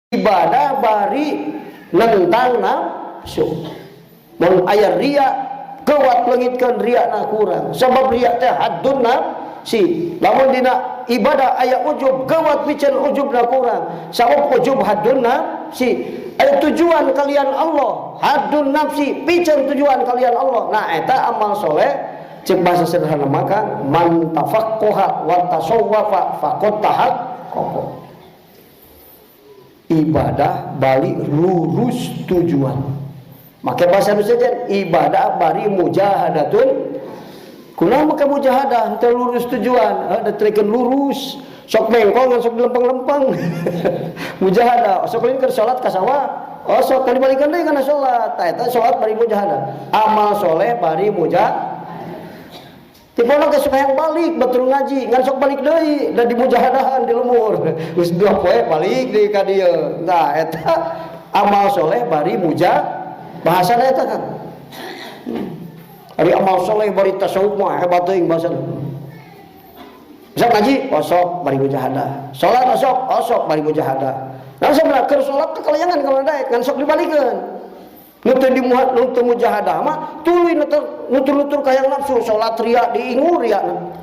ibadah bari nentang nafsu. Mun aya riya kewat leungitkeun riyana kurang. Sabab riya teh haddun nafsi. Lamun dina ibadah aya ujub kewat pikeun ujubna kurang. Sabab ujub haddun nafsi. Aya tujuan kalian Allah, haddun nafsi, pikeun tujuan kalian Allah. Nah eta amal soleh cek bahasa sederhana maka man tafaqqaha wa tasawwafa faqad tahaqqaqa. Ibadah balik lurus tujuan. Maka bahasa Indonesia ibadah bari mujahadatun. Kunaon maka mujahadah teu lurus tujuan, ada trikeun lurus, sok mengkol ngan sok lempeng-lempeng. Mujahadah, sok lain keur salat ka sawah, oh sok dibalikeun deui kana salat. Tah eta salat bari mujahadah. Amal soleh bari mujahadah. Tiba-tiba ke supaya balik betul ngaji, ngan sok balik deui dan dimujahadahan di lemur. Geus 2 poe balik deui ka dieu. Nah eta amal soleh bari bahasana eta kan. Ari amal soleh bari tasawuf mah hebat teuing bahasana. Sok ngaji, osok bari mujahadah. Salat osok bari mujahadah. Nah sebenarnya keur salat teh kalayangan kalau daek ngan sok dibalikeun. Nutu mujahadah mah tuluy nutur-nutur kayang nafsu. Salat riya diingu riyana,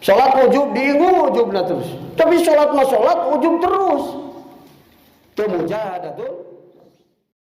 salat ujub diingu ujubna terus. Tapi salat mah salat ujub terus. Teu mujahadah tuh